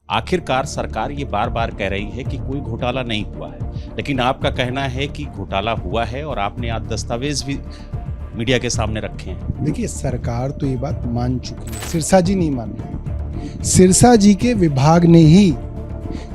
आखिरकार सरकार ये बार बार कह रही है कि कोई घोटाला नहीं हुआ है, लेकिन आपका कहना है कि घोटाला हुआ है और आपने आज दस्तावेज भी मीडिया के सामने रखे हैं। देखिए, सरकार तो ये बात मान चुकी है, सिरसा जी नहीं मान रहे। सिरसा जी के विभाग ने ही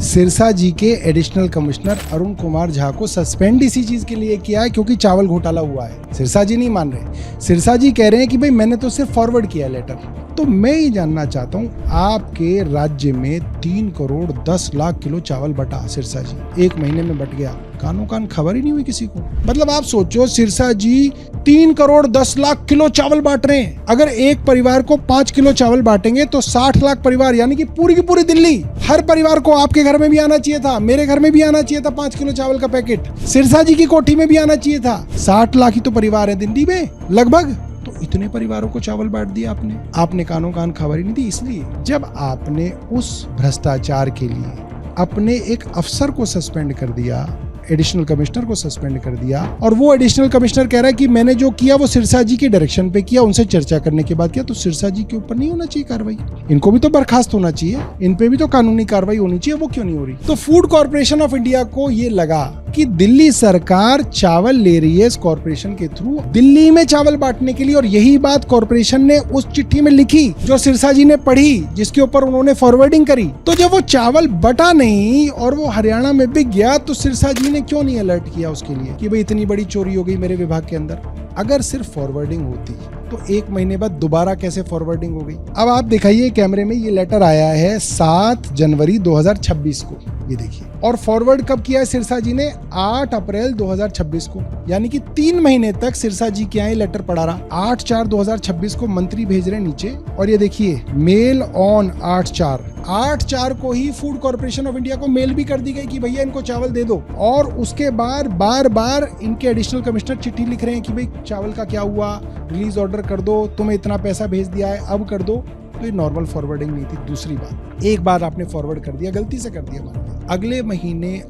सिरसा जी के एडिशनल कमिश्नर अरुण कुमार झा को सस्पेंड इसी चीज के लिए किया है क्योंकि चावल घोटाला हुआ है। सिरसा जी नहीं मान रहे। सिरसा जी कह रहे हैं कि भाई मैंने तो सिर्फ फॉरवर्ड किया लेटर। तो मैं ये जानना चाहता हूँ, आपके राज्य में 3 करोड़ 10 लाख किलो चावल बटा सिरसा जी, 1 महीने में बट गया, कानो कान खबर ही नहीं हुई किसी को। मतलब आप सोचो, सिरसा जी 3 करोड़ 10 लाख किलो चावल बांट रहे हैं। अगर एक परिवार को 5 किलो चावल बांटेंगे तो 60 लाख परिवार, यानी कि पूरी की पूरी दिल्ली, हर परिवार को आपके घर में भी आना चाहिए था, मेरे घर में भी आना चाहिए था 5 किलो चावल का पैकेट, सिरसा जी की कोठी में भी आना चाहिए था। 60 लाख ही तो परिवार है दिल्ली में लगभग, तो इतने परिवारों को चावल बांट दिया आपने कानों कान खबर ही नहीं दी। इसलिए जब आपने उस भ्रष्टाचार के लिए अपने एक अफसर को सस्पेंड कर दिया, एडिशनल कमिश्नर को सस्पेंड कर दिया, और वो एडिशनल कमिश्नर कह रहा है कि मैंने जो किया वो सिरसा जी के डायरेक्शन पे किया, उनसे चर्चा करने के बाद किया, तो सिरसा जी के ऊपर नहीं होना चाहिए कार्रवाई? इनको भी तो बर्खास्त होना चाहिए, इन पे भी तो कानूनी कार्रवाई होनी चाहिए, वो क्यों नहीं हो रही? तो फूड कॉर्पोरेशन ऑफ इंडिया को ये लगा कि दिल्ली सरकार चावल ले रही है इस कॉर्पोरेशन के थ्रू दिल्ली में चावल बांटने के लिए, और यही बात कॉर्पोरेशन ने उस चिट्ठी में लिखी जो सिरसा जी ने पढ़ी, जिसके ऊपर उन्होंने फॉरवर्डिंग करी। तो जब वो चावल बटा नहीं और वो हरियाणा में बिक गया, तो सिरसा जी ने क्यों नहीं अलर्ट किया उसके लिए कि भाई इतनी बड़ी चोरी हो गई मेरे विभाग के अंदर? अगर सिर्फ फॉरवर्डिंग होती तो 1 महीने बाद दोबारा कैसे फॉरवर्डिंग हो गई? अब आप दिखाइए कैमरे में, ये लेटर आया है 7 जनवरी 2026 को, ये देखिए। और फॉरवर्ड कब किया है सिरसा जी ने? 8 अप्रैल 2026 को, यानी कि 3 महीने तक सिरसा जी के यहाँ लेटर पड़ा रहा। 8/4/2026 को मंत्री भेज रहे हैं नीचे, और ये देखिए मेल ऑन 8/4 को ही फूड कॉर्पोरेशन ऑफ इंडिया को मेल भी कर दी गई कि भैया इनको चावल दे दो। और उसके बाद बार बार इनके एडिशनल कमिश्नर चिट्ठी लिख रहे हैं कि भाई चावल का क्या हुआ, रिलीज ऑर्डर कर दो, तुम्हें इतना पैसा भेज दिया है, अब कर दो। तो ये नॉर्मल फॉरवर्डिंग नहीं थी। दूसरी बात, एक बार आपने फॉरवर्ड कर दिया, गलती से कर दिया मान लिया, अगले महीने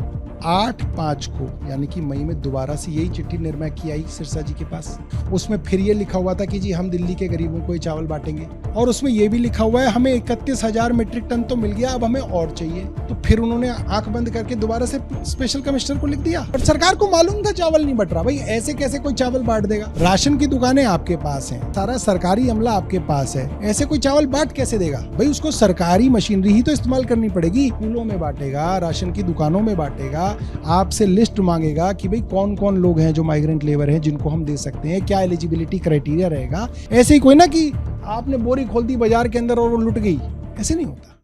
8/5 को यानी कि मई में दोबारा से यही चिट्ठी निर्मया की आई सिरसा जी के पास। उसमें फिर ये लिखा हुआ था कि जी हम दिल्ली के गरीबों को ये चावल बांटेंगे, और उसमें ये भी लिखा हुआ है हमें 31,000 मीट्रिक टन तो मिल गया, अब हमें और चाहिए। तो फिर उन्होंने आंख बंद करके दोबारा से स्पेशल कमिश्नर को लिख दिया, और सरकार को मालूम था चावल नहीं बट रहा। भाई ऐसे कैसे कोई चावल बांट देगा? राशन की दुकानें आपके पास हैं, सारा सरकारी अमला आपके पास है, ऐसे कोई चावल बांट कैसे देगा? भाई उसको सरकारी मशीनरी ही तो इस्तेमाल करनी पड़ेगी। स्कूलों में बांटेगा, राशन की दुकानों में बांटेगा, आपसे लिस्ट मांगेगा कि भाई कौन कौन लोग हैं जो माइग्रेंट लेबर हैं जिनको हम दे सकते हैं, क्या एलिजिबिलिटी क्राइटेरिया रहेगा। ऐसे ही कोई ना कि आपने बोरी खोल दी बाजार के अंदर और वो लुट गई, ऐसे नहीं होता।